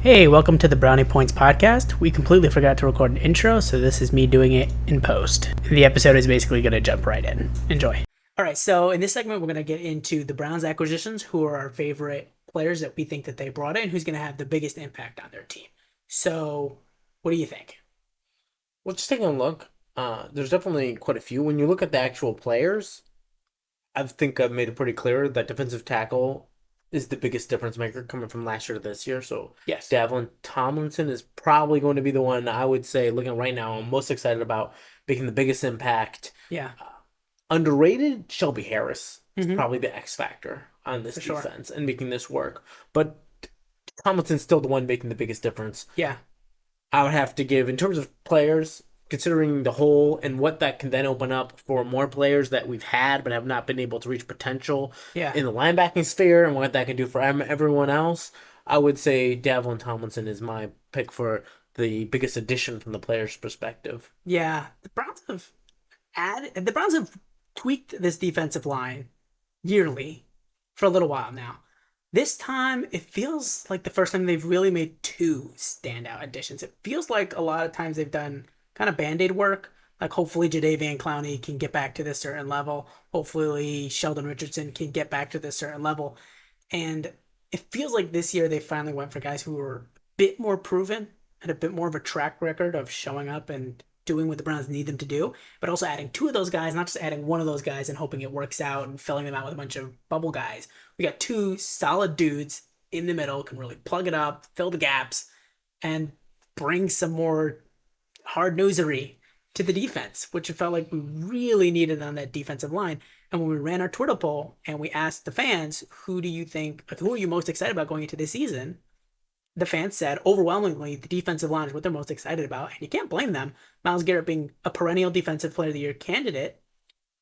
Hey, welcome to the Brownie Points Podcast. We completely forgot to record an intro, so this is me doing it in post. The episode is basically going to jump right in. Enjoy. All right, so in this segment, we're going to get into the Browns acquisitions, who are our favorite players that we think that they brought in, who's going to have the biggest impact on their team. So, what do you think? Well, just taking a look, there's definitely quite a few. When you look at the actual players, I think I've made it pretty clear that defensive tackle is the biggest difference maker coming from last year to this year. So, Yes. Davlin Tomlinson is probably going to be the one I would say, looking right now, I'm most excited about making the biggest impact. Yeah. Underrated, Shelby Harris is probably the X factor on this For defense and making this work. But Tomlinson's still the one making the biggest difference. Yeah. I would have to give, in terms of players, considering the whole and what that can then open up for more players that we've had but have not been able to reach potential in the linebacking sphere and what that can do for everyone else, I would say Davlin Tomlinson is my pick for the biggest addition from the player's perspective. Yeah. The Browns have tweaked this defensive line yearly for a little while now. This time, it feels like the first time they've really made two standout additions. It feels like a lot of times they've done kind of Band-Aid work. Like, hopefully Jadeveon Clowney can get back to this certain level. Hopefully Sheldon Richardson can get back to this certain level. And it feels like this year they finally went for guys who were a bit more proven and a bit more of a track record of showing up and doing what the Browns need them to do, but also adding two of those guys, not just adding one of those guys and hoping it works out and filling them out with a bunch of bubble guys. We got two solid dudes in the middle, can really plug it up, fill the gaps, and bring some more hard-nosery to the defense, which it felt like we really needed on that defensive line. And when we ran our Twitter poll and we asked the fans, who are you most excited about going into this season? The fans said overwhelmingly the defensive line is what they're most excited about, and you can't blame them. Myles Garrett being a perennial defensive player of the year candidate,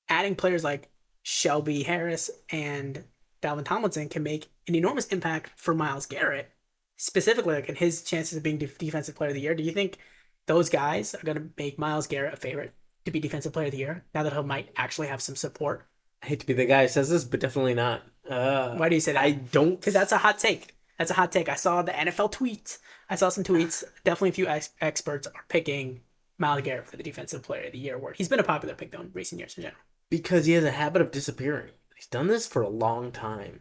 adding players like Shelby Harris and Dalvin Tomlinson can make an enormous impact for Myles Garrett, specifically like in his chances of being defensive player of the year. Do you think those guys are going to make Myles Garrett a favorite to be defensive player of the year now that he might actually have some support? I hate to be the guy who says this, but definitely not. Why do you say that? I don't. Because that's a hot take. That's a hot take. I saw the NFL tweets. I saw some tweets. Definitely a few experts are picking Myles Garrett for the Defensive Player of the Year award. He's been a popular pick, though, in recent years in general. Because he has a habit of disappearing. He's done this for a long time.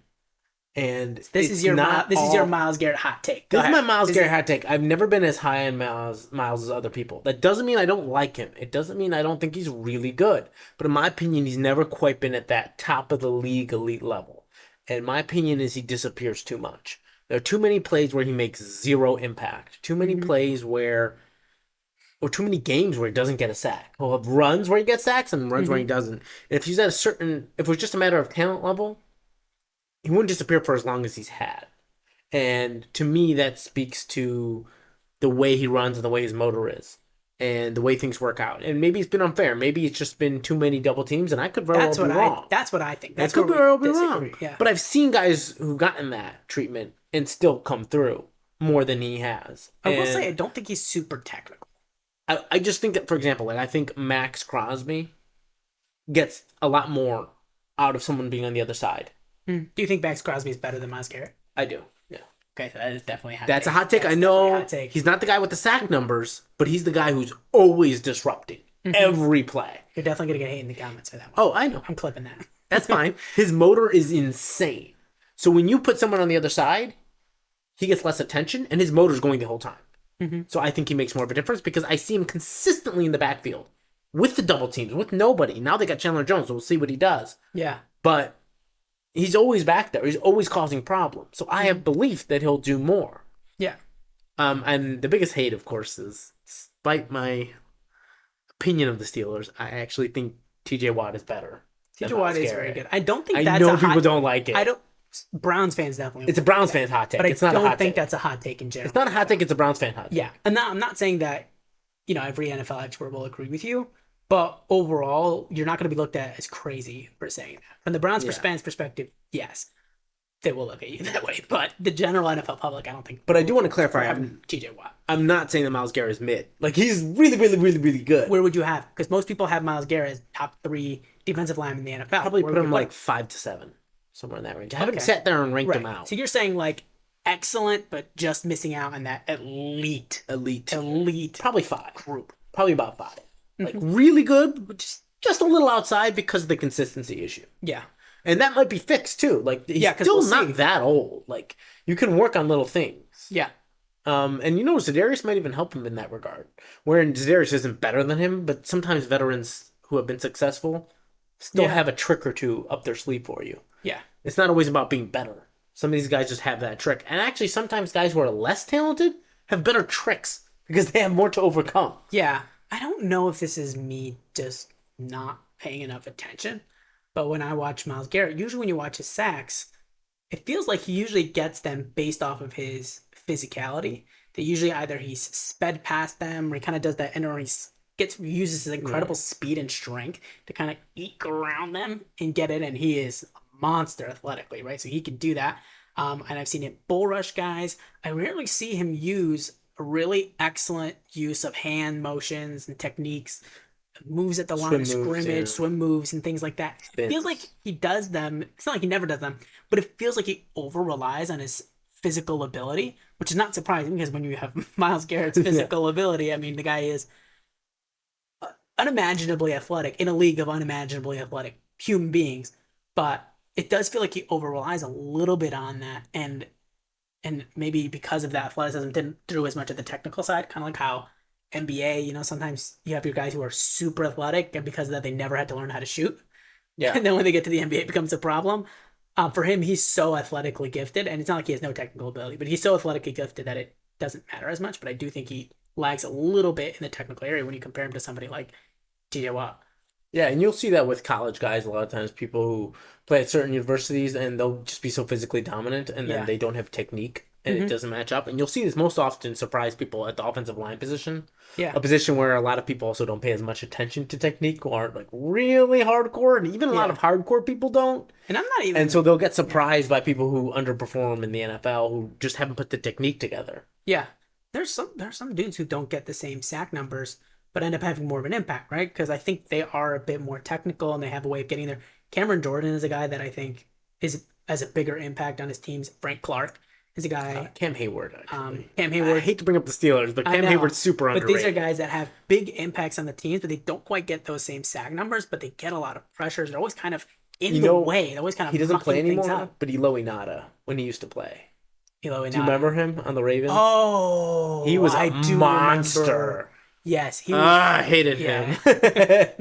And this is your Myles Garrett hot take. This is my Myles Garrett hot take. I've never been as high on Myles as other people. That doesn't mean I don't like him. It doesn't mean I don't think he's really good. But in my opinion, he's never quite been at that top of the league elite level. And my opinion is he disappears too much. There are too many plays where he makes zero impact. Too many plays or too many games where he doesn't get a sack. He'll have runs where he gets sacks and runs where he doesn't. And if it was just a matter of talent level, he wouldn't disappear for as long as he's had. And to me, that speaks to the way he runs and the way his motor is and the way things work out. And maybe it's been unfair. Maybe it's just been too many double teams, and I could very well be wrong. That's what I think. That could very well be wrong. Yeah. But I've seen guys who've gotten that treatment and still come through more than he has. I will say I don't think he's super technical. I just think that, for example, I think Max Crosby gets a lot more out of someone being on the other side. Do you think Max Crosby is better than Myles Garrett? I do, yeah. Okay, so that is definitely a hot take. A hot take. I know he's not the guy with the sack numbers, but he's the guy who's always disrupting every play. You're definitely going to get hate in the comments for that one. Oh, I know. I'm clipping that. That's fine. His motor is insane. So when you put someone on the other side, he gets less attention, and his motor's going the whole time. So I think he makes more of a difference because I see him consistently in the backfield with the double teams, with nobody. Now they got Chandler Jones, so we'll see what he does. Yeah. But he's always back there. He's always causing problems. So I have belief that he'll do more. Yeah. And the biggest hate, of course, is, despite my opinion of the Steelers, I actually think T.J. Watt is better. T.J. Watt is very good. I don't think I know people don't like it. Browns fans definitely. It's a Browns fans hot take. But it's not a hot take. I don't think that's a hot take in general. It's not a hot take. It's a Browns fan hot take. Yeah. And I'm not saying that, every NFL expert will agree with you. But overall, you're not going to be looked at as crazy for saying that. From the Browns fans' perspective, yes, they will look at you that way. But the general NFL public, I don't think. But I do want to clarify. T.J. Watt. I'm not saying that Myles Garrett is mid. Like, he's really, really, really, really good. Where would you have? Because most people have Myles Garrett as top 3 defensive lineman in the NFL. Probably put him like 5 to 7, somewhere in that range. I haven't sat there and ranked him out. So you're saying like excellent, but just missing out on that elite Probably 5. group. Probably about 5. Like, really good, but just a little outside because of the consistency issue. Yeah. And that might be fixed, too. Like, he's still not that old. Like, you can work on little things. Yeah. And Za'Darius might even help him in that regard. Wherein Za'Darius isn't better than him, but sometimes veterans who have been successful still have a trick or two up their sleeve for you. Yeah. It's not always about being better. Some of these guys just have that trick. And actually, sometimes guys who are less talented have better tricks because they have more to overcome. Yeah. I don't know if this is me just not paying enough attention, but when I watch Myles Garrett, usually when you watch his sacks, it feels like he usually gets them based off of his physicality. That usually either he's sped past them or he kind of does that, or he uses his incredible speed and strength to kind of eke around them and get it, and he is monster athletically, right? So he can do that. And I've seen him bull rush guys. I rarely see him use a really excellent use of hand motions and techniques, moves at the line of scrimmage, swim moves, and things like that. It feels like he does them. It's not like he never does them, but it feels like he over relies on his physical ability, which is not surprising because when you have Myles Garrett's physical ability, I mean, the guy is unimaginably athletic in a league of unimaginably athletic human beings, but it does feel like he over relies a little bit on that, and maybe because of that athleticism didn't throw as much of the technical side, kind of like how NBA, sometimes you have your guys who are super athletic, and because of that they never had to learn how to shoot. Yeah. And then when they get to the NBA, it becomes a problem. For him, he's so athletically gifted, and it's not like he has no technical ability, but he's so athletically gifted that it doesn't matter as much. But I do think he lags a little bit in the technical area when you compare him to somebody like TJ Watt. Yeah, and you'll see that with college guys a lot of times, people who play at certain universities, and they'll just be so physically dominant, and then they don't have technique, and it doesn't match up. And you'll see this most often surprise people at the offensive line position. Yeah. A position where a lot of people also don't pay as much attention to technique, or aren't like really hardcore, and even a lot of hardcore people don't. And I'm not even... And so they'll get surprised by people who underperform in the NFL who just haven't put the technique together. Yeah. There's some dudes who don't get the same sack numbers, but end up having more of an impact, right? Because I think they are a bit more technical and they have a way of getting there. Cameron Jordan is a guy that I think has a bigger impact on his teams. Frank Clark is a guy. Cam Hayward, actually. Cam Hayward. I hate to bring up the Steelers, but Cam Hayward's super underrated. But these are guys that have big impacts on the teams, but they don't quite get those same sack numbers, but they get a lot of pressures. They're always kind of in the way. They're always kind of he doesn't play anymore, but Elo Inada, when he used to play. Elo Inada. Do you remember him on the Ravens? Oh, he was a monster. Remember. Yes, he was. I hated him.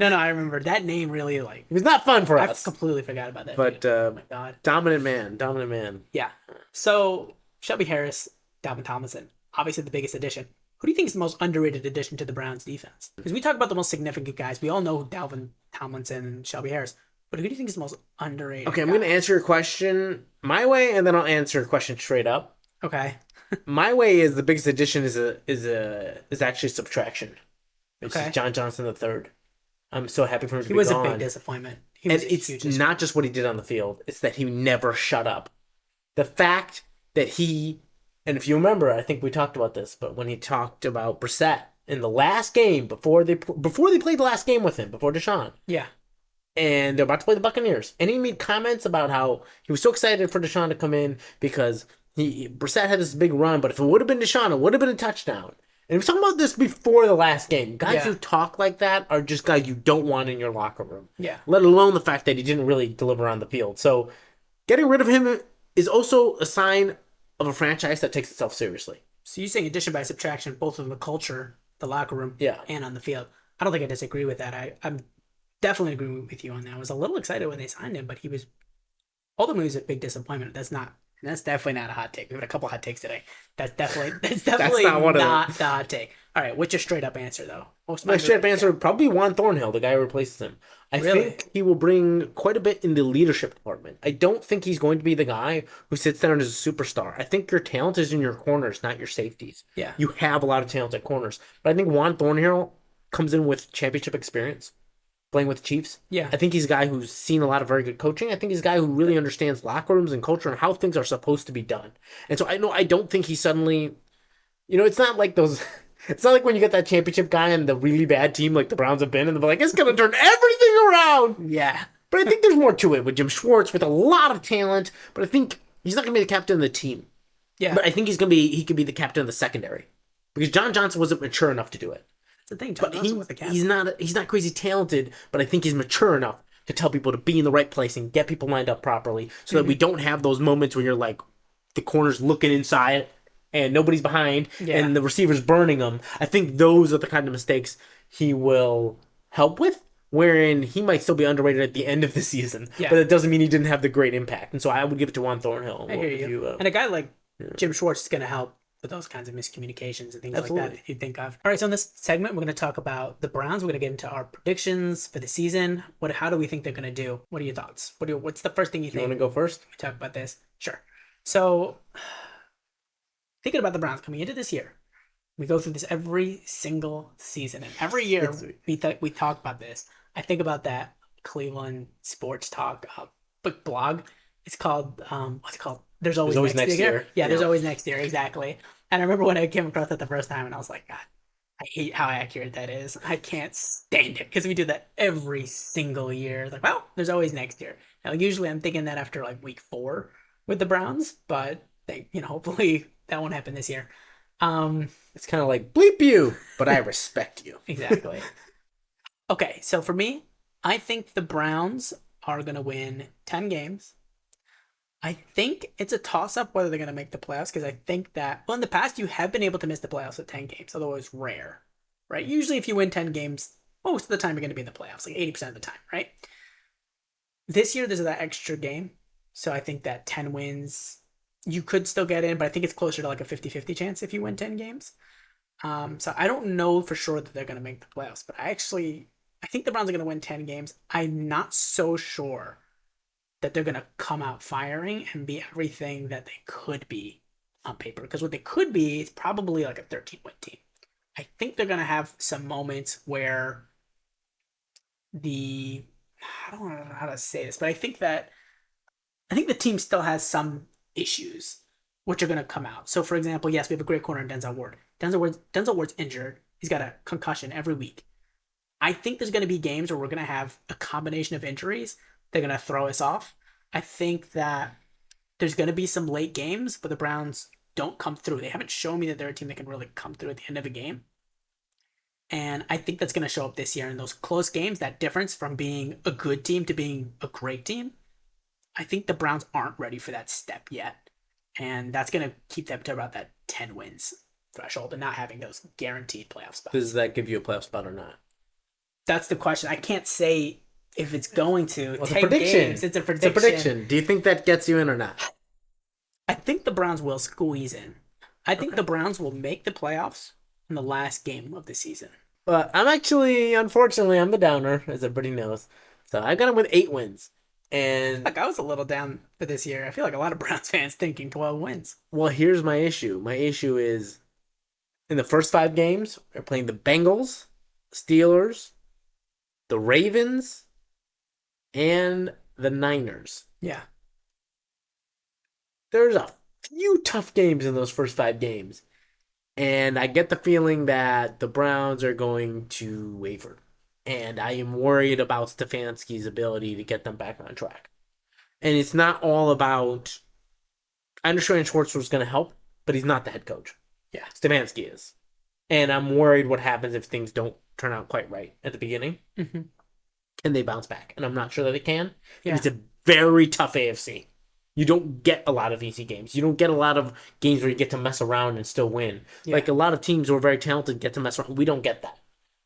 No, I remember that name. Really, it was not fun for us. I completely forgot about that. But oh my God, dominant man. Yeah. So Shelby Harris, Dalvin Tomlinson, obviously the biggest addition. Who do you think is the most underrated addition to the Browns defense? Because we talk about the most significant guys. We all know Dalvin Tomlinson and Shelby Harris. But who do you think is the most underrated? Okay, I'm going to answer your question my way, and then I'll answer your question straight up. Okay. My way is the biggest addition is actually subtraction. Which is John Johnson III. I'm so happy for him to be gone. He was a big disappointment. It's not just what he did on the field. It's that he never shut up. The fact that and if you remember, I think we talked about this, but when he talked about Brissett in the last game, before they played the last game with him, before Deshaun. Yeah. And they're about to play the Buccaneers. And he made comments about how he was so excited for Deshaun to come in because Brissett had this big run, but if it would have been Deshaun, it would have been a touchdown. And he was talking about this before the last game. Guys who talk like that are just guys you don't want in your locker room. Yeah. Let alone the fact that he didn't really deliver on the field. So getting rid of him is also a sign of a franchise that takes itself seriously. So you're saying addition by subtraction, both in the culture, the locker room, and on the field. I don't think I disagree with that. I'm definitely agreeing with you on that. I was a little excited when they signed him, but ultimately he was a big disappointment. That's definitely not a hot take. We've had a couple hot takes today. That's definitely not the hot take. All right, what's your straight up answer though? My straight up answer would probably be Juan Thornhill, the guy who replaces him. I think he will bring quite a bit in the leadership department. I don't think he's going to be the guy who sits there and is a superstar. I think your talent is in your corners, not your safeties. Yeah. You have a lot of talent at corners. But I think Juan Thornhill comes in with championship experience, playing with the Chiefs. Yeah. I think he's a guy who's seen a lot of very good coaching. I think he's a guy who really understands locker rooms and culture and how things are supposed to be done. And so I don't think he suddenly, it's not like those... It's not like when you get that championship guy and the really bad team like the Browns have been, and they're like, it's going to turn everything around. Yeah. But I think there's more to it with Jim Schwartz, with a lot of talent. But I think he's not going to be the captain of the team. Yeah. But I think he could be the captain of the secondary. Because John Johnson wasn't mature enough to do it. That's the thing. John Johnson was the captain. He's not crazy talented, but I think he's mature enough to tell people to be in the right place and get people lined up properly so that we don't have those moments where you're like the corner's looking inside and nobody's behind and the receiver's burning them. I think those are the kind of mistakes he will help with, wherein he might still be underrated at the end of the season, but it doesn't mean he didn't have the great impact. And so I would give it to Juan Thornhill. I hear you. And a guy like Jim Schwartz is going to help with those kinds of miscommunications and things like that that you think of. All right, so in this segment, we're going to talk about the Browns. We're going to get into our predictions for the season. How do we think they're going to do? What are your thoughts? What's the first thing you think? You want to go first? We talk about this. Sure. So, thinking about the Browns coming into this year, we go through this every single season, and every year we talk about this. I think about that Cleveland sports talk blog. It's called what's it called? There's always next year. Yeah, there's always next year, exactly. And I remember when I came across that the first time, and I was like, God, I hate how accurate that is. I can't stand it because we do that every single year. It's like, well, there's always next year. Now, usually I'm thinking that after like week 4 with the Browns, but hopefully that won't happen this year. It's kind of like bleep you, but I respect you. Exactly. Okay, so for me, I think the Browns are going to win 10 games. I think it's a toss-up whether they're going to make the playoffs, because I think that, well, in the past, you have been able to miss the playoffs with 10 games, although it's rare, right? Usually if you win 10 games, most of the time you're going to be in the playoffs, like 80% of the time, right? This year, there's that extra game, so I think that 10 wins, you could still get in, but I think it's closer to like a 50-50 chance if you win 10 games. So I don't know for sure that they're going to make the playoffs, but I think the Browns are going to win 10 games. I'm not so sure that they're going to come out firing and be everything that they could be on paper. Because what they could be is probably like a 13-win team. I think they're going to have some moments where I don't know how to say this, but I think the team still has some issues which are going to come out. So, for example, yes, we have a great corner in Denzel Ward. Denzel Ward's injured. He's got a concussion every week. I think there's going to be games where we're going to have a combination of injuries. They're going to throw us off. I think that there's going to be some late games, but the Browns don't come through. They haven't shown me that they're a team that can really come through at the end of a game. And I think that's going to show up this year in those close games, that difference from being a good team to being a great team. I think the Browns aren't ready for that step yet. And that's going to keep them to about that 10 wins threshold and not having those guaranteed playoff spots. Does that give you a playoff spot or not? That's the question. I can't say if it's going to. Well, it's a prediction. Games, it's a prediction. It's a prediction. Do you think that gets you in or not? I think the Browns will squeeze in. I think the Browns will make the playoffs in the last game of the season. But unfortunately, I'm the downer, as everybody knows. So I got them with 8 wins. And like I was a little down for this year. I feel like a lot of Browns fans thinking 12 wins. Well, here's my issue. My issue is in the first 5 games, we're playing the Bengals, Steelers, the Ravens, and the Niners. Yeah. There's a few tough games in those first 5 games. And I get the feeling that the Browns are going to waver. And I am worried about Stefanski's ability to get them back on track. And it's not all about... I understand Schwartz was going to help, but he's not the head coach. Yeah. Stefanski is. And I'm worried what happens if things don't turn out quite right at the beginning. Mm-hmm. Can they bounce back? And I'm not sure that they can. Yeah. It's a very tough AFC. You don't get a lot of easy games. You don't get a lot of games where you get to mess around and still win. Yeah. Like a lot of teams who are very talented get to mess around. We don't get that.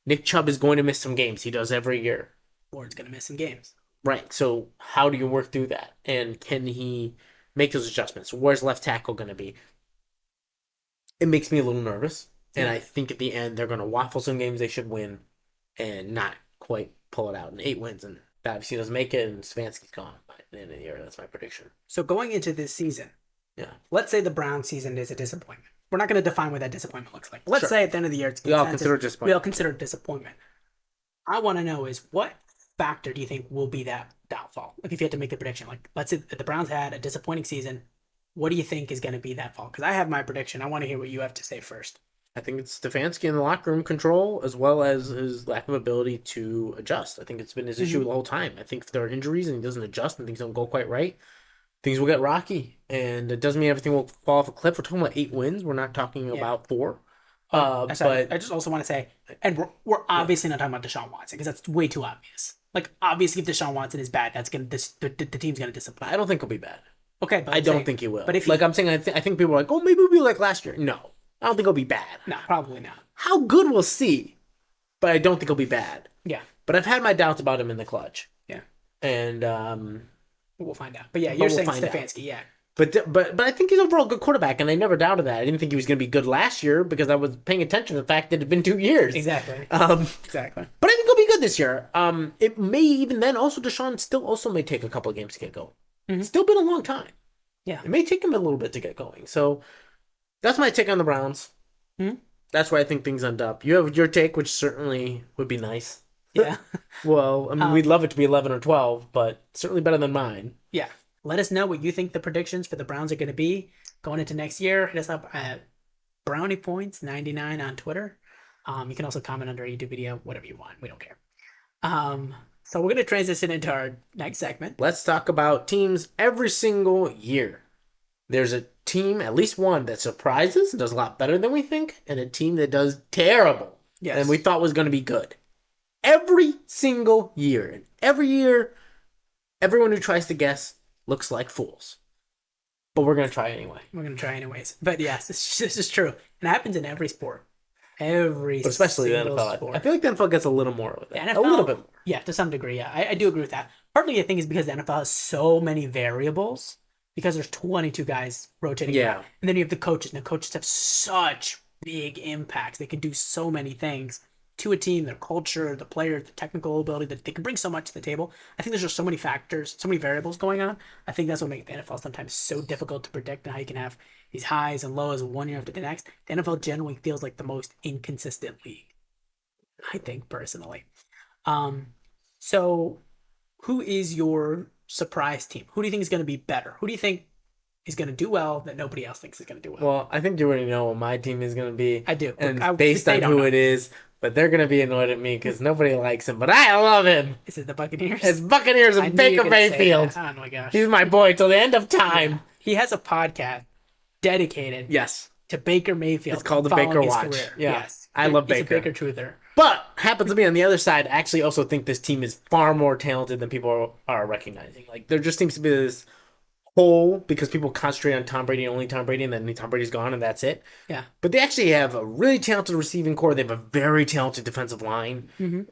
Nick Chubb is going to miss some games. He does every year. Ward's going to miss some games. Right. So how do you work through that? And can he make those adjustments? Where's left tackle going to be? It makes me a little nervous. And I think at the end, they're going to waffle some games they should win and not quite pull it out. And 8 wins. And that obviously doesn't make it. And Stefanski's gone by the end of the year. That's my prediction. So going into this season, let's say the Browns season is a disappointment. We're not going to define what that disappointment looks like. Let's say at the end of the year, it's we all consider it disappointment. We all consider it disappointment. I want to know is what factor do you think will be that downfall? Like if you had to make the prediction, like let's say that the Browns had a disappointing season, what do you think is going to be that fall? Because I have my prediction. I want to hear what you have to say first. I think it's Stefanski in the locker room control as well as his lack of ability to adjust. I think it's been his issue the whole time. I think if there are injuries and he doesn't adjust and things don't go quite right, things will get rocky, and it doesn't mean everything will fall off a cliff. We're talking about 8 wins. We're not talking Yeah. about 4. Sorry, But I just also want to say, and we're obviously not talking about Deshaun Watson because that's way too obvious. Like, obviously, if Deshaun Watson is bad, that's gonna the team's gonna disappoint. I don't think he'll be bad. Okay, but I don't think he will. But if like I'm saying, I think people are like, oh, maybe it'll be like last year. No, I don't think he'll be bad. no, probably not. How good we'll see, but I don't think he'll be bad. Yeah, But I've had my doubts about him in the clutch, yeah, and we'll find out. But yeah, But you're we'll saying find out. Stefanski, yeah. But I think he's overall a good quarterback, and I never doubted that. I didn't think he was going to be good last year because I was paying attention to the fact that it had been 2 years. Exactly. Exactly. But I think he'll be good this year. It may even then also Deshaun still also may take a couple of games to get going. Mhm. It's still been a long time. Yeah. It may take him a little bit to get going. So that's my take on the Browns. Mhm. That's where I think things end up. You have your take, which certainly would be nice. Yeah. Well, I mean, we'd love it to be 11 or 12, but certainly better than mine. Yeah. Let us know what you think the predictions for the Browns are going to be going into next year. Hit us up at Brownie Points 99 on Twitter. You can also comment under our YouTube video, whatever you want. We don't care. So we're going to transition into our next segment. Let's talk about teams every single year. There's a team, at least one, that surprises and does a lot better than we think, and a team that does terrible Yes. and we thought was going to be good. Every single year. And every year, everyone who tries to guess looks like fools. But we're going to try anyway. We're going to try anyways. But yes, this is true. And it happens in every sport. But especially the NFL. sport. I feel like the NFL gets a little more with it. NFL, A little bit more. Yeah, to some degree, yeah. I do agree with that. Partly, I think, is because the NFL has so many variables because there's 22 guys rotating Yeah. around. And then you have the coaches, and the coaches have such big impacts. They can do so many things to a team, their culture, the players, the technical ability, that they can bring so much to the table. I think there's just so many factors, so many variables going on. I think that's what makes the NFL sometimes so difficult to predict, and how you can have these highs and lows one year after the next. The NFL generally feels like the most inconsistent league, I think, personally. So who is your surprise team? Who do you think is going to be better? Who do you think is going to do well that nobody else thinks is going to do well? Well, I think you already know what my team is going to be. I do. And based on who it is, but they're going to be annoyed at me because nobody likes him. But I love him. Is it the Buccaneers? It's Buccaneers I and knew you were Baker gonna say Mayfield. that. Oh my gosh. He's my boy till the end of time. He has a podcast dedicated Yes. to Baker Mayfield. It's called the following Baker his Watch. career. Yeah. Yes. I love He's Baker. a Baker truther. But happens to be on the other side, I actually also think this team is far more talented than people are recognizing. Like, there just seems to be this hole because people concentrate on Tom Brady and only Tom Brady, and then Tom Brady's gone and that's it. Yeah. But they actually have a really talented receiving core. They have a very talented defensive line.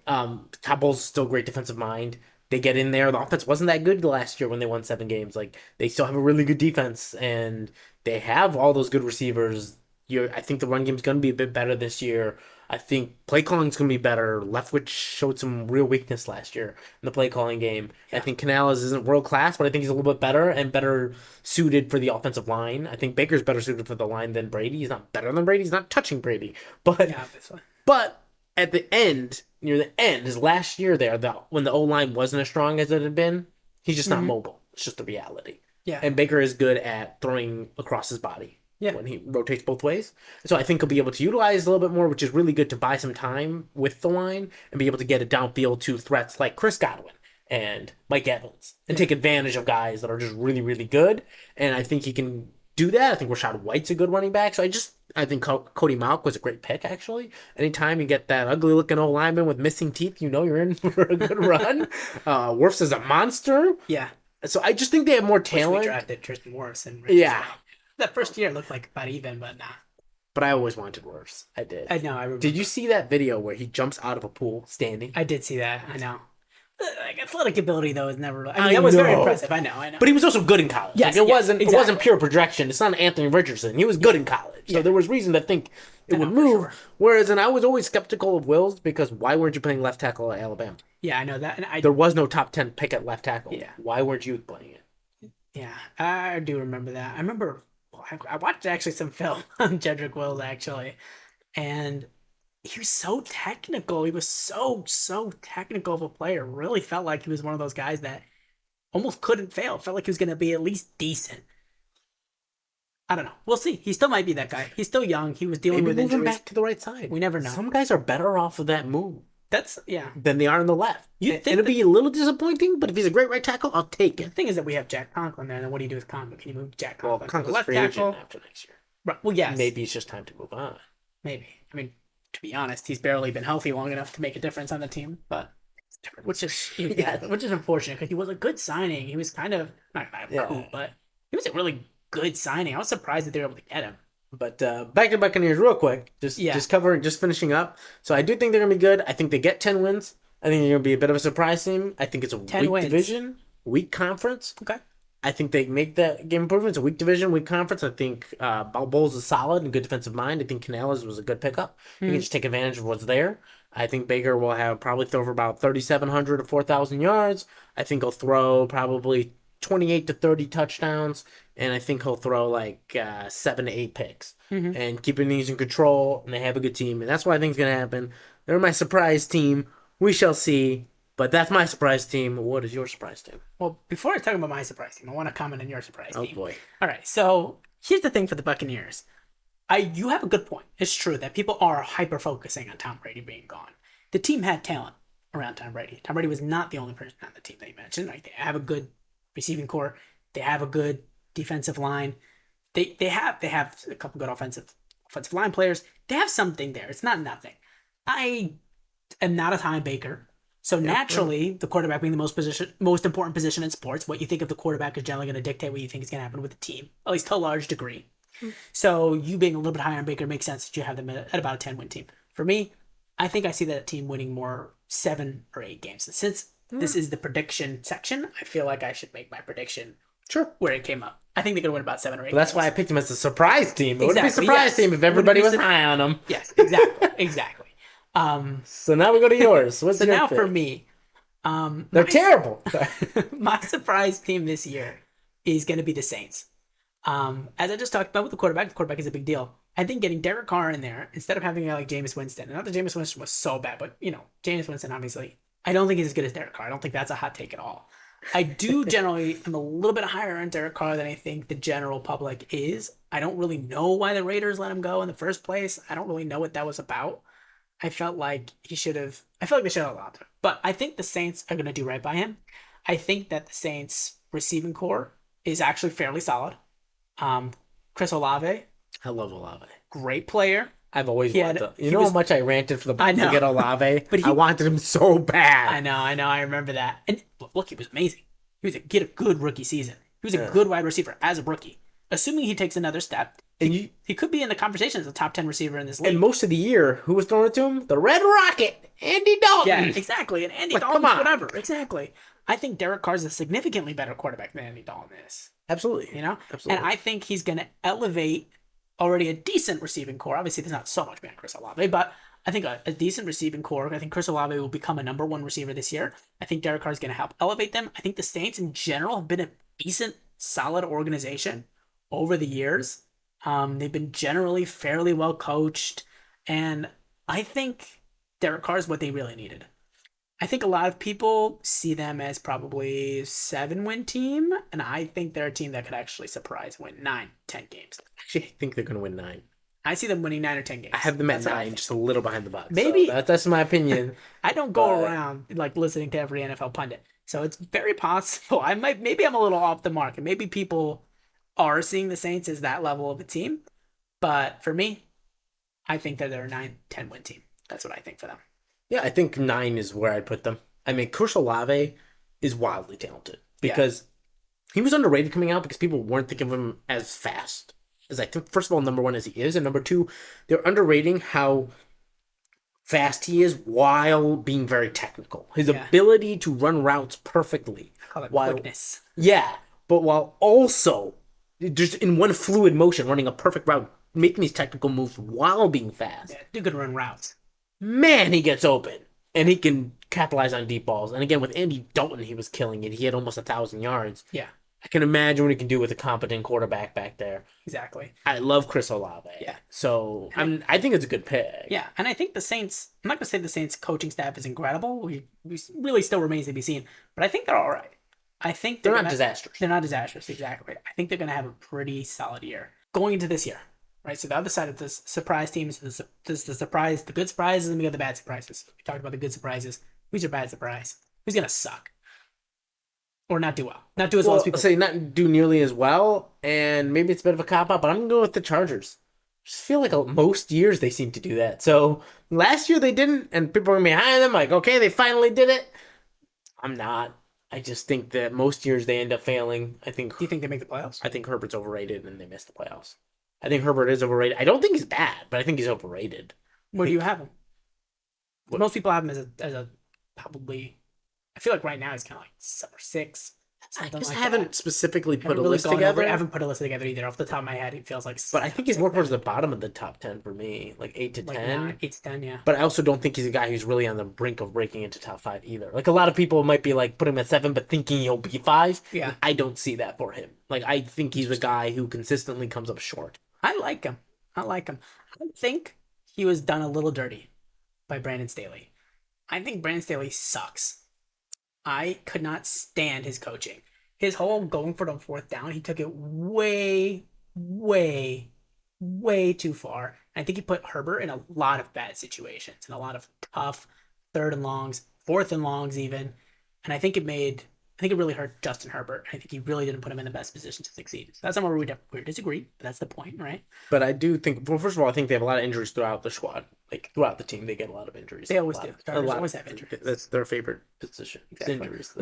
Todd Bowles is still a great defensive mind. They get in there. The offense wasn't that good last year when they won 7 games. Like, they still have a really good defense, and they have all those good receivers. I think the run game's going to be a bit better this year. I think play calling's going to be better. Leftwich showed some real weakness last year in the play calling game. Yeah. I think Canales isn't world class, but I think he's a little bit better and better suited for the offensive line. I think Baker's better suited for the line than Brady. He's not better than Brady. He's not touching Brady. But Yeah, obviously. but at the end, near the end, his last year there, when the O-line wasn't as strong as it had been, he's just not mobile. It's just the reality. Yeah. And Baker is good at throwing across his body. Yeah. When he rotates both ways. So I think he'll be able to utilize a little bit more, which is really good to buy some time with the line and be able to get it downfield to threats like Chris Godwin and Mike Evans and take advantage of guys that are just really, really good. And I think he can do that. I think Rashad White's a good running back. So I think Cody Mauch was a great pick, actually. Anytime you get that ugly-looking old lineman with missing teeth, you know you're in for a good run. Wirfs is a monster. Yeah. So I just think they have more We talent. drafted Tristan Wirfs. And Yeah. That first year looked like about even, but nah. But I always wanted Wirfs. I did. I know. I remember. Did you see that video where he jumps out of a pool standing? I did see that. I know. Like, athletic ability though is never. I mean, I that was very know. impressive. I know. But he was also good in college. Yes, Like, it yes, wasn't. exactly. It wasn't pure projection. It's not Anthony Richardson. He was good in college, so Yeah. there was reason to think it I would know, for move. sure. Whereas, and I was always skeptical of Wills because why weren't you playing left tackle at Alabama? Yeah, I know that. And There was no top 10 pick at left tackle. Yeah. Why weren't you playing it? Yeah, I do remember that. I remember I watched actually some film on Jedrick Wills actually, and he was so technical. He was so technical of a player. Really felt like he was one of those guys that almost couldn't fail. Felt like he was going to be at least decent. I don't know. We'll see. He still might be that guy. He's still young. He was dealing Maybe with move him injuries. back to the right side. We never know. Some guys are better off of that move. than they are on the left. You'd think it'll be a little disappointing, but if he's a great right tackle, I'll take the it. thing is that we have Jack Conklin there, and then what do you do with Conklin? Can you move Jack Well, Conklin to the Conklin's left free tackle? agent after next year. Right. Well, yes. Maybe it's just time to move on. Maybe. I mean, to be honest, he's barely been healthy long enough to make a difference on the team, but which is unfortunate because he was a good signing. He was kind of not cool, but he was a really good signing. I was surprised that they were able to get him. But back to Buccaneers real quick. Just finishing up. So I do think they're going to be good. I think they get 10 wins. I think they're going to be a bit of a surprise team. I think it's a weak division, weak conference. Okay. I think they make that game improvements. A weak division, weak conference. I think Bowles is solid and good defensive mind. I think Canales was a good pickup. You can just take advantage of what's there. I think Baker will have probably throw for about 3,700 to 4,000 yards. I think he'll throw probably 28 to 30 touchdowns, and I think he'll throw like 7 to 8 picks. And keeping these in control, and they have a good team, and that's what I think is going to happen. They're my surprise team. We shall see, but that's my surprise team. What is your surprise team? Well, before I talk about my surprise team, I want to comment on your surprise team. Oh, boy. All right, so here's the thing for the Buccaneers. You have a good point. It's true that people are hyper-focusing on Tom Brady being gone. The team had talent around Tom Brady. Tom Brady was not the only person on the team that you mentioned. Like, they have a good receiving core. They have a good defensive line. They have a couple good offensive line players. They have something there. It's not nothing. I am not a Tom Baker. So naturally, the quarterback being the most important position in sports, what you think of the quarterback is generally going to dictate what you think is going to happen with the team, at least to a large degree. So you being a little bit higher on Baker makes sense that you have them at about a 10-win team. For me, I think I see that team winning more 7 or 8 games. And since this is the prediction section, I feel like I should make my prediction where it came up. I think they're going to win about 7 or 8 Well, that's games. why I picked him as a surprise team. It would be a Exactly, surprise team if everybody was high on him. Yes, exactly. So now we go to yours. What's So your now pick? for me, They're terrible. my surprise team this year is going to be the Saints. As I just talked about with the quarterback is a big deal. I think getting Derek Carr in there instead of having a guy like Jameis Winston, and not that Jameis Winston was so bad, but Jameis Winston obviously, I don't think he's as good as Derek Carr. I don't think that's a hot take at all. I do generally am a little bit higher on Derek Carr than I think the general public is. I don't really know why the Raiders let him go in the first place. I don't really know what that was about. I felt like they should have allowed him. But I think the Saints are going to do right by him. I think that the Saints receiving core is actually fairly solid. Chris Olave. I love Olave. Great player. I've always wanted how much I ranted for the Bucs to get Olave? But I wanted him so bad. I know. I remember that. And look, he was amazing. He had a good rookie season. He was a good wide receiver as a rookie. Assuming he takes another step, he could be in the conversation as a top 10 receiver in this league. And most of the year, who was throwing it to him? The Red Rocket, Andy Dalton. Yeah, exactly. And Andy Dalton's whatever. Exactly. I think Derek Carr's a significantly better quarterback than Andy Dalton is. Absolutely. Absolutely. And I think he's going to elevate already a decent receiving core. Obviously, there's not so much behind Chris Olave, but I think a decent receiving core. I think Chris Olave will become a number 1 receiver this year. I think Derek Carr is going to help elevate them. I think the Saints in general have been a decent, solid organization over the years. They've been generally fairly well coached, and I think Derek Carr is what they really needed. I think a lot of people see them as probably a 7-win team, and I think they're a team that could actually surprise win 9, 10 games. Actually, I think they're going to win 9. I see them winning 9 or 10 games. I have them at 9, just a little behind the Bucs. Maybe so that's my opinion. I don't go around like listening to every NFL pundit, so it's very possible. Maybe I'm a little off the mark, and maybe people are seeing the Saints as that level of a team. But for me, I think that they're a 9, 10-win team. That's what I think for them. Yeah, I think 9 is where I'd put them. I mean, Chris Olave is wildly talented because he was underrated coming out because people weren't thinking of him as fast as I think. First of all, number 1 as he is, and number 2, they're underrating how fast he is while being very technical. His ability to run routes perfectly. I call it quickness. Yeah, but while also just in one fluid motion, running a perfect route, making these technical moves while being fast. Yeah, do good run routes. Man, he gets open, and he can capitalize on deep balls. And again, with Andy Dalton, he was killing it. He had almost 1,000 yards. Yeah. I can imagine what he can do with a competent quarterback back there. Exactly. I love Chris Olave. Yeah. So I think it's a good pick. Yeah, and I think the Saints, I'm not going to say the Saints coaching staff is incredible. We really still remains to be seen. But I think they're all right. I think they're not disastrous. They're not disastrous, exactly. I think they're going to have a pretty solid year. Going into this year, right? So the other side of this surprise team is the good surprises, and we got the bad surprises. We talked about the good surprises. Who's your bad surprise? Who's gonna suck or not do well? Not do as well as people. Say not do nearly as well, and maybe it's a bit of a cop out, but I'm gonna go with the Chargers. Just feel like most years they seem to do that. So last year they didn't, and people are behind them like, okay, they finally did it. I'm not. I just think that most years they end up failing. I think. Do you think they make the playoffs? I think Herbert's overrated and they miss the playoffs. I think Herbert is overrated. I don't think he's bad, but I think he's overrated. Where do you have him? Most people have him as a probably. I feel like right now he's kind of like 7 or 6. I just haven't specifically put a list together. I haven't put a list together either. Off the top of my head, it feels like. But I think he's more towards the bottom of the top 10 for me, like 8 to 10. 8 to 10, yeah. But I also don't think he's a guy who's really on the brink of breaking into top 5 either. Like a lot of people might be like put him at 7, but thinking he'll be 5. Yeah. I don't see that for him. Like I think he's a guy who consistently comes up short. I like him. I think he was done a little dirty by Brandon Staley. I think Brandon Staley sucks. I could not stand his coaching. His whole going for it on 4th down, he took it way, way, way too far. I think he put Herbert in a lot of bad situations and a lot of tough 3rd and longs, 4th and longs even. And I think it really hurt Justin Herbert. I think he really didn't put him in the best position to succeed. So that's somewhere we disagree, but that's the point, right? But I do think, well, first of all, I think they have a lot of injuries throughout the squad. Like throughout the team, they get a lot of injuries. They always do. Starters always have injuries. That's their favorite position. Exactly. Injuries.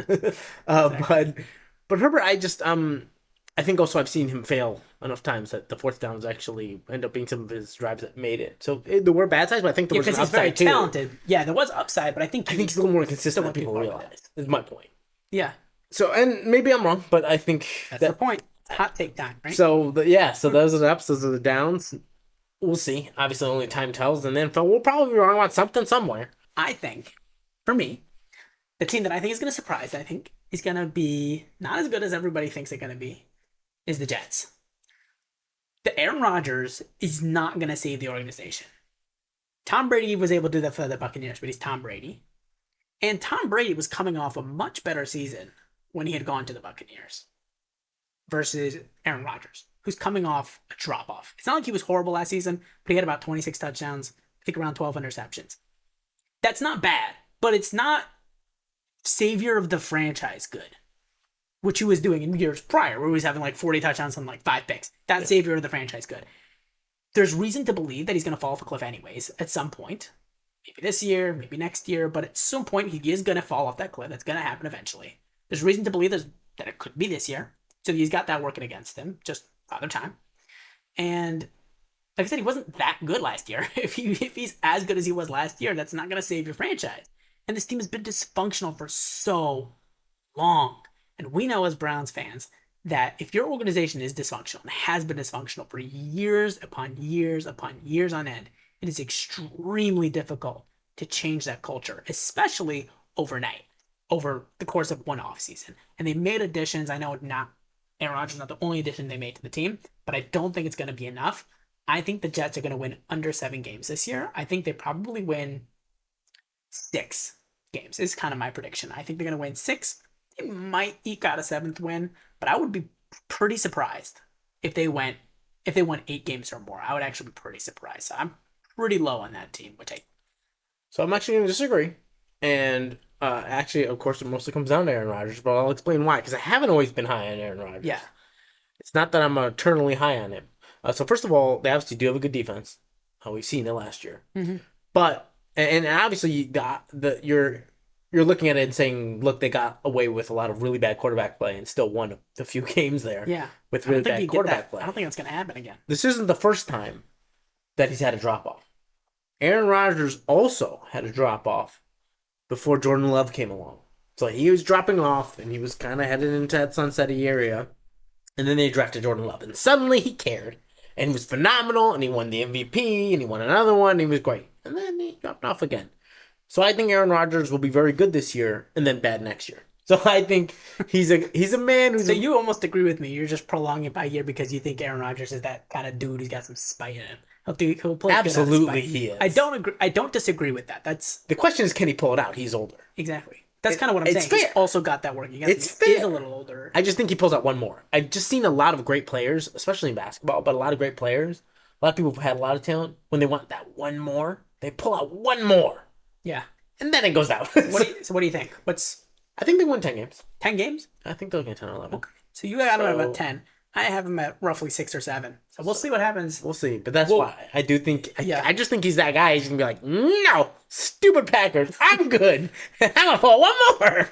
But Herbert, I think also I've seen him fail enough times that the 4th downs actually end up being some of his drives that made it. So there were bad sides, but I think there was an upside too. Because he's very talented. Yeah, there was upside, but I think he's a little more consistent than people realize. Is my point. Yeah. So, and maybe I'm wrong, but I think that's the point. Hot take time, right? So so those are the ups, those are the downs. We'll see. Obviously, only time tells, and then we'll probably be wrong about something somewhere. I think, for me, the team that I think is going to surprise, I think is going to be not as good as everybody thinks they're going to be, is the Jets. The Aaron Rodgers is not going to save the organization. Tom Brady was able to do that for the Buccaneers, but he's Tom Brady. And Tom Brady was coming off a much better season when he had gone to the Buccaneers versus Aaron Rodgers, who's coming off a drop-off. It's not like he was horrible last season, but he had about 26 touchdowns, I think around 12 interceptions. That's not bad, but it's not savior of the franchise good, which he was doing in years prior, where he was having like 40 touchdowns and like 5 picks. That's savior of the franchise good. There's reason to believe that he's going to fall off a cliff anyways at some point. Maybe this year, maybe next year, but at some point he is going to fall off that cliff. That's going to happen eventually. There's reason to believe that it could be this year. So he's got that working against him, just father time. And like I said, he wasn't that good last year. If he's as good as he was last year, that's not going to save your franchise. And this team has been dysfunctional for so long. And we know as Browns fans that if your organization is dysfunctional and has been dysfunctional for years upon years upon years on end, it is extremely difficult to change that culture, especially overnight, over the course of one offseason. And they made additions. I know Aaron Rodgers is not the only addition they made to the team, but I don't think it's going to be enough. I think the Jets are going to win under 7 games this year. I think they probably win 6 games is kind of my prediction. I think they're going to win 6. They might eke out a 7th win, but I would be pretty surprised if they won 8 games or more. I would actually be pretty surprised. So I'm pretty low on that team, So I'm actually going to disagree. And actually, of course, it mostly comes down to Aaron Rodgers, but I'll explain why. Because I haven't always been high on Aaron Rodgers. Yeah. It's not that I'm eternally high on him. So first of all, they obviously do have a good defense. We've seen it last year. Mm-hmm. But, and obviously, you're looking at it and saying, look, they got away with a lot of really bad quarterback play and still won a few games there. Yeah. With really bad quarterback play. I don't think that's going to happen again. This isn't the first time that he's had a drop-off. Aaron Rodgers also had a drop-off before Jordan Love came along. So he was dropping off, and he was kind of headed into that sunsetty area. And then they drafted Jordan Love. And suddenly he cared. And he was phenomenal, and he won the MVP, and he won another one, and he was great. And then he dropped off again. So I think Aaron Rodgers will be very good this year, and then bad next year. So I think he's a man who's... So you almost agree with me. You're just prolonging it by a year because you think Aaron Rodgers is that kind of dude who's got some spite in him. He'll play absolutely he is. I don't agree. I don't disagree with that. That's the question is, can he pull it out? He's older. Exactly. That's kind of what I'm saying. Fair. He's also got that working. It's fair. He's a little older. I just think he pulls out one more. I've just seen a lot of great players, especially in basketball, but a lot of great players A lot of people have had a lot of talent. When they want that one more, they pull out one more, Yeah. and then it goes out. So what do you think? What's I think they won 10 games. 10 games? I think they'll get 10 or 11. Okay. So you got them at So- about 10. I have them at roughly 6 or 7. So we'll see what happens. We'll see. But that's Well, why I do think, yeah. I just think he's that guy. He's going to be like, no, stupid Packers. I'm good. I'm going to pull one more.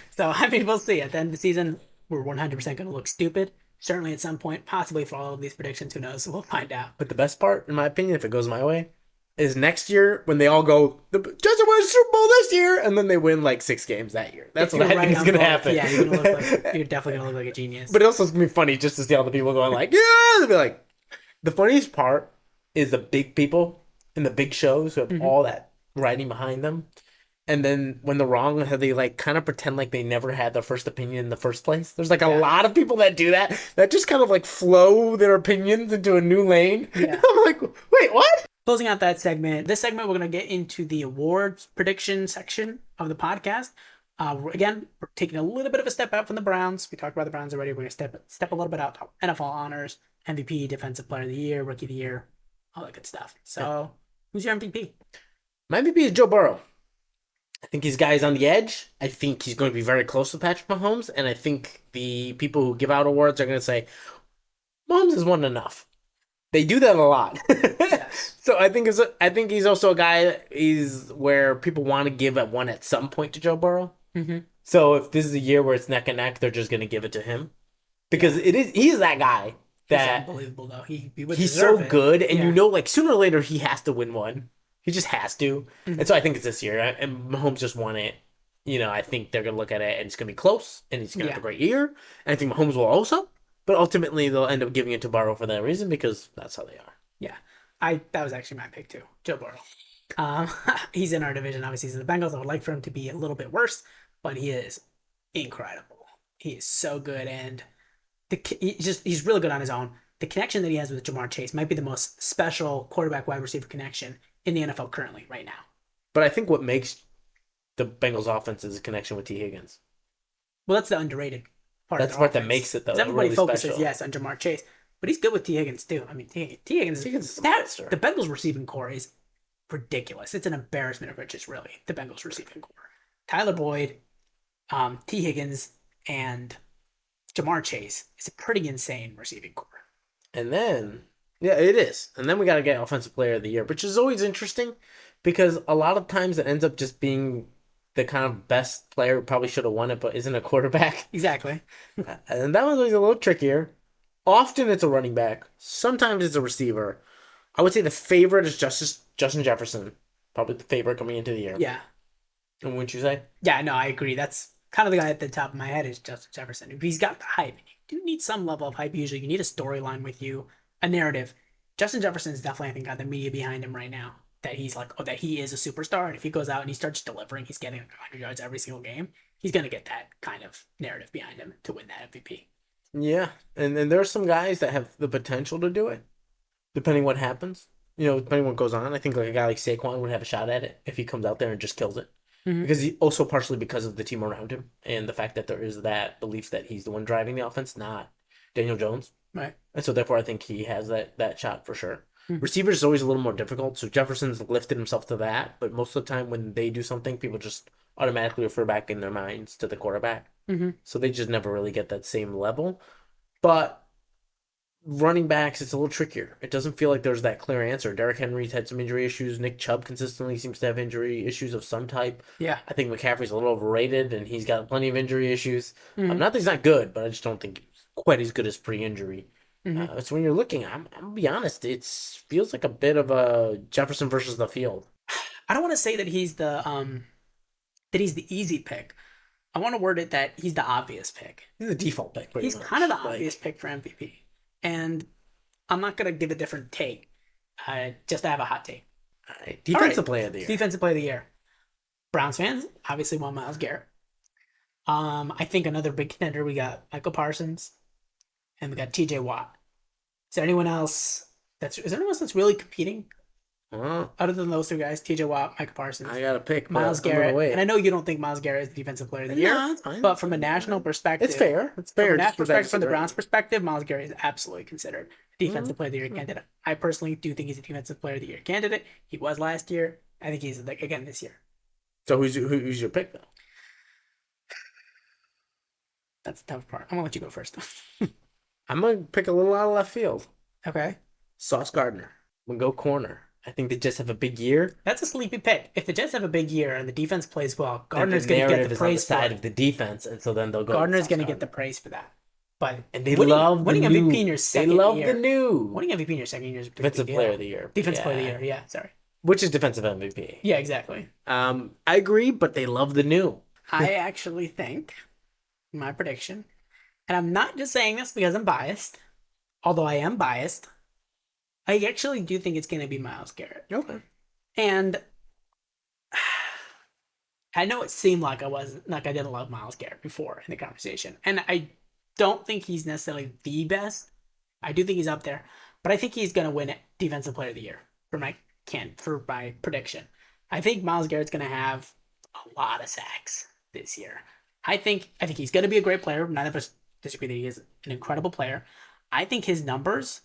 So, I mean, we'll see. At the end of the season, we're 100% going to look stupid. Certainly at some point, possibly for all of these predictions. Who knows? We'll find out. But the best part, in my opinion, if it goes my way, is next year when they all go, the Jets are winning Super Bowl this year, and then they win like 6 games that year. That's If what I you're think right is on going to both, happen. Yeah, you're definitely going to look like a genius. But it also is going to be funny just to see all the people going like, yeah, they'll be like, the funniest part is the big people in the big shows who have all that writing behind them. And then when they're wrong, how they like kind of pretend like they never had their first opinion in the first place. There's like a lot of people that do that just kind of like flow their opinions into a new lane. Yeah. I'm like, wait, what? Closing out that segment, this segment, we're going to get into the awards prediction section of the podcast. Again, we're taking a little bit of a step out from the Browns. We talked about the Browns already. We're going to step a little bit out to NFL honors, MVP, Defensive Player of the Year, Rookie of the Year, all that good stuff. So, who's your MVP? My MVP is Joe Burrow. I think he's guys on the edge. I think he's going to be very close to Patrick Mahomes. And I think the people who give out awards are going to say, Mahomes has won enough. They do that a lot. So I think he's also a guy that is where people want to give one at some point to Joe Burrow. Mm-hmm. So if this is a year where it's neck and neck, they're just going to give it to him. Because he's that guy He's that unbelievable, though. He would he's deserve so it. good. And Yeah. you know, like sooner or later, he has to win one. He just has to. And so I think it's this year. And Mahomes just won it. You know, I think they're going to look at it and it's going to be close. And he's going to have a great year. And I think Mahomes will also. But ultimately, they'll end up giving it to Burrow for that reason because that's how they are. Yeah. That was actually my pick, too. Joe Burrow. He's in our division. Obviously, he's in the Bengals. I would like for him to be a little bit worse, but he is incredible. He is so good. And he's really good on his own. The connection that he has with Jamar Chase might be the most special quarterback wide receiver connection in the NFL currently, right now. But I think what makes the Bengals offense is a connection with T. Higgins. Well, that's the underrated part. That's of the the part that offense. makes it, though. 'Cause everybody really focuses, special. yes, on Jamar Chase, but he's good with T. Higgins too. I mean, T. Higgins is a that monster. the Bengals receiving core is ridiculous. It's an embarrassment of riches, really. The Bengals receiving core: Tyler Boyd, T. Higgins, and Jamar Chase is a pretty insane receiving core. And then, yeah, it is. And then we got to get Offensive Player of the Year, which is always interesting because a lot of times it ends up just being the kind of best player who probably should have won it, but isn't a quarterback. Exactly. And that one's always a little trickier. Often it's a running back. Sometimes it's a receiver. I would say the favorite is Justin Jefferson. Probably the favorite coming into the year. Yeah. And wouldn't you say? Yeah, no, I agree. That's kind of the guy at the top of my head is Justin Jefferson. If he's got the hype, you do need some level of hype usually. You need a storyline with you, a narrative. Justin Jefferson is definitely, I think, got the media behind him right now. That he's like, oh, that he is a superstar. And if he goes out and he starts delivering, he's getting 100 yards every single game. He's going to get that kind of narrative behind him to win that MVP. Yeah. And then there are some guys that have the potential to do it, depending what happens. You know, depending what goes on. I think like a guy like Saquon would have a shot at it if he comes out there and just kills it. Mm-hmm. Because he also partially because of the team around him and the fact that there is that belief that he's the one driving the offense, not Daniel Jones. Right. And so therefore I think he has that shot for sure. Mm-hmm. Receivers is always a little more difficult. So Jefferson's lifted himself to that, but most of the time when they do something, people just automatically refer back in their minds to the quarterback. Mm-hmm. So they just never really get that same level. But running backs, it's a little trickier. It doesn't feel like there's that clear answer. Derrick Henry's had some injury issues. Nick Chubb consistently seems to have injury issues of some type. Yeah. I think McCaffrey's a little overrated, and he's got plenty of injury issues. Mm-hmm. Not that he's not good, but I just don't think he's quite as good as pre-injury. Mm-hmm. So when you're looking, I'm gonna be honest, it feels like a bit of a Jefferson versus the field. I don't want to say that he's the easy pick. I want to word it that he's the obvious pick. He's the default pick. He's kind of the obvious pick for MVP. And I'm not going to give a different take. Just to have a hot take. Defensive player of the year. Defensive player of the year. Browns fans obviously want Myles Garrett. I think another big contender, we got Michael Parsons and we got TJ Watt. Is there anyone else that's really competing Other than those two guys, TJ Watt, Micah Parsons, I gotta pick Myles Garrett. And I know you don't think Myles Garrett is the defensive player of the year, it's fine. but from a national perspective, It's fair. It's from fair. a national perspective, from the Browns' perspective, Myles Garrett is absolutely considered defensive player of the year candidate. I personally do think he's a defensive player of the year candidate. He was last year. I think he's again this year. So who's your pick though? That's the tough part. I'm gonna let you go first. I'm gonna pick a little out of left field. Okay. Sauce Gardner. I'm gonna go corner. I think they just have a big year. That's a sleepy pick. If the Jets have a big year and the defense plays well, Gardner's going to get the praise for side it. of the defense, and so then they'll go. Gardner's going to get the praise for that. But they love winning the MVP new. in your second They love year. the new. Winning MVP in your second year is a pretty Defensive big player deal. of the year. Defensive player of the year. Yeah, sorry. Which is defensive MVP. Yeah, exactly. I agree, but they love the new. I actually think my prediction, and I'm not just saying this because I'm biased, although I am biased. I actually do think it's going to be Myles Garrett. Okay. And I know it seemed like I didn't love Myles Garrett before in the conversation. And I don't think he's necessarily the best. I do think he's up there, but I think he's gonna win it Defensive Player of the Year for my prediction. I think Myles Garrett's gonna have a lot of sacks this year. I think he's gonna be a great player. None of us disagree that he is an incredible player. I think his numbers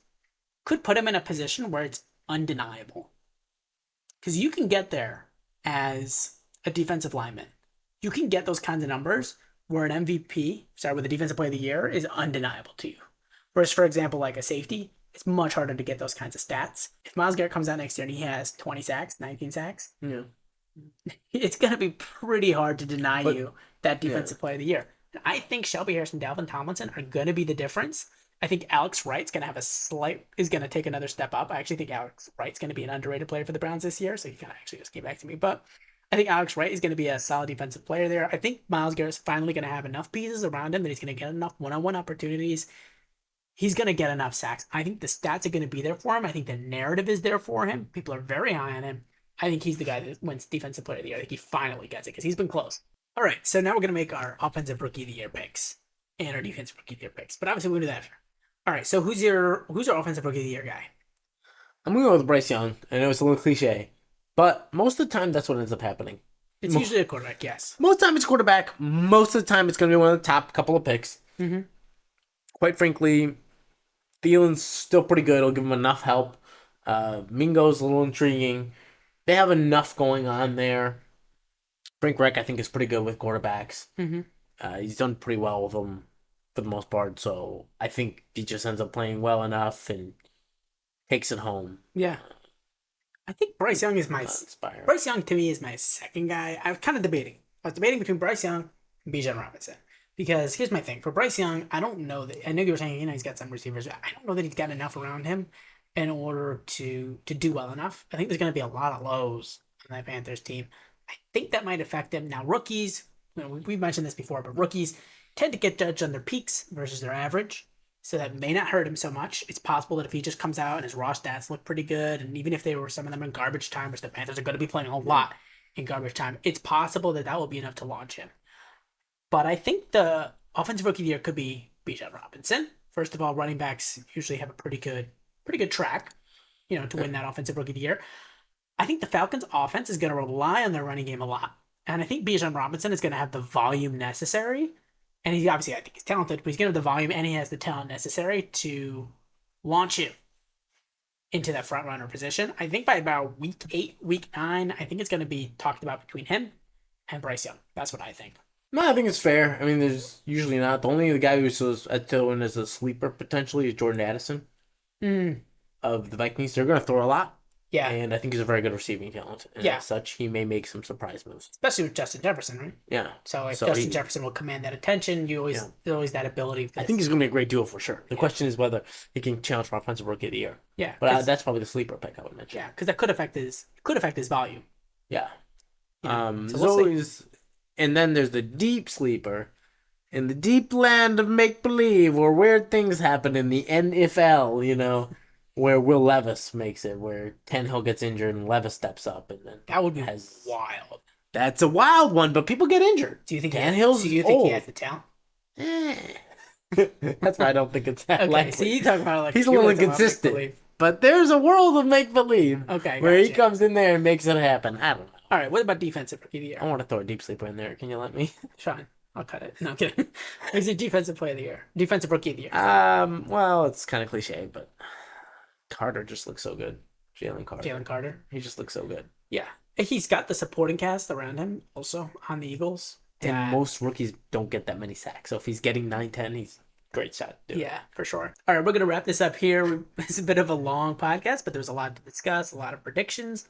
could put him in a position where it's undeniable. Because you can get there as a defensive lineman. You can get those kinds of numbers where an MVP, with the defensive player of the year, is undeniable to you. Whereas, for example, like a safety, it's much harder to get those kinds of stats. If Myles Garrett comes out next year and he has 20 sacks, 19 sacks, it's going to be pretty hard to deny you that defensive player of the year. And I think Shelby Harris and Dalvin Tomlinson are going to be the difference. I think Alex Wright's going to have is going to take another step up. I actually think Alex Wright's going to be an underrated player for the Browns this year. So he kind of actually just came back to me. But I think Alex Wright is going to be a solid defensive player there. I think Myles Garrett's finally going to have enough pieces around him that he's going to get enough one-on-one opportunities. He's going to get enough sacks. I think the stats are going to be there for him. I think the narrative is there for him. People are very high on him. I think he's the guy that wins Defensive Player of the Year. I think he finally gets it because he's been close. All right, so now we're going to make our Offensive Rookie of the Year picks and our Defensive Rookie of the Year picks. But obviously, we'll do that after. All right, so who's your Offensive Rookie of the Year guy? I'm going to go with Bryce Young. I know it's a little cliche, but most of the time, that's what ends up happening. It's usually a quarterback, yes. Most of the time, it's quarterback. Most of the time, it's going to be one of the top couple of picks. Mm-hmm. Quite frankly, Thielen's still pretty good. It'll give him enough help. Mingo's a little intriguing. They have enough going on there. Frank Reich, I think, is pretty good with quarterbacks. Mm-hmm. He's done pretty well with them for the most part, so I think he just ends up playing well enough and takes it home. Yeah. I think Bryce Young is Bryce Young to me is my second guy. I was kind of debating. I was debating between Bryce Young and Bijan Robinson. Because here's my thing. For Bryce Young, I don't know that... I know you were saying, he's got some receivers. But I don't know that he's got enough around him in order to do well enough. I think there's going to be a lot of lows on that Panthers team. I think that might affect him. Now, rookies... we've mentioned this before, but rookies tend to get judged on their peaks versus their average. So that may not hurt him so much. It's possible that if he just comes out and his raw stats look pretty good, and even if some of them in garbage time, which the Panthers are going to be playing a lot in garbage time, it's possible that will be enough to launch him. But I think the Offensive Rookie of the Year could be Bijan Robinson. First of all, running backs usually have a pretty good track, to win that Offensive Rookie of the Year. I think the Falcons' offense is going to rely on their running game a lot. And I think Bijan Robinson is going to have the volume necessary. And I think he's talented, but he's going to have the volume and he has the talent necessary to launch you into that front runner position. I think by about week 8, week 9, I think it's going to be talked about between him and Bryce Young. That's what I think. No, I think it's fair. I mean, there's usually not. The only guy who's thrown as a sleeper potentially is Jordan Addison of the Vikings. They're going to throw a lot. Yeah. And I think he's a very good receiving talent. And as such, he may make some surprise moves. Especially with Justin Jefferson, right? Yeah. So if Justin Jefferson will command that attention, there's always that ability. I think he's going to be a great duo for sure. The question is whether he can challenge for Offensive Rookie of the Year. Yeah. But that's probably the sleeper pick I would mention. Yeah, because that could affect his volume. Yeah. So we'll see. And then there's the deep sleeper in the deep land of make-believe where weird things happen in the NFL, where Will Levis makes it, where Tannehill gets injured and Levis steps up. And then that would be wild. That's a wild one, but people get injured. Do you think Tannehill's he has the talent? That's why I don't think it's that likely. So you talk about he's a little inconsistent. but there's a world of make believe. Okay, where he gotcha. comes in there and makes it happen. I don't know. All right, what about defensive rookie of the I year? want to throw a deep sleeper in there. Can you let me? Sean, I'll cut it. No, I'm kidding. Who's your defensive player of the year? Defensive rookie of the year. Well, it's kind of cliche, but Carter just looks so good. Jalen Carter. Jalen Carter. He just looks so good. Yeah. He's got the supporting cast around him also on the Eagles. And most rookies don't get that many sacks. So if he's getting 9-10, he's great shot. Dude. Yeah, for sure. All right, we're going to wrap this up here. It's a bit of a long podcast, but there's a lot to discuss, a lot of predictions.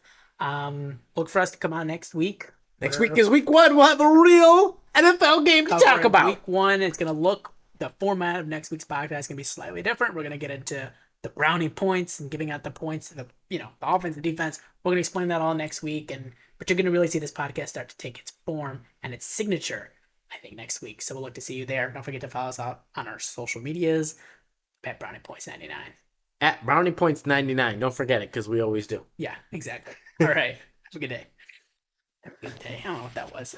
Look for us to come on next week. Next week is week 1. We'll have a real NFL game to talk Covering about. Week 1, it's going to look, the format of next week's podcast is going to be slightly different. We're going to get into the Brownie points and giving out the points to the offense and defense. We're going to explain that all next week, but you're going to really see this podcast start to take its form and its signature, I think, next week. So we'll look to see you there. Don't forget to follow us out on our social medias at Brownie Points 99. At Brownie Points 99. Don't forget it, because we always do. Yeah, exactly. All right. Have a good day. Have a good day. I don't know what that was.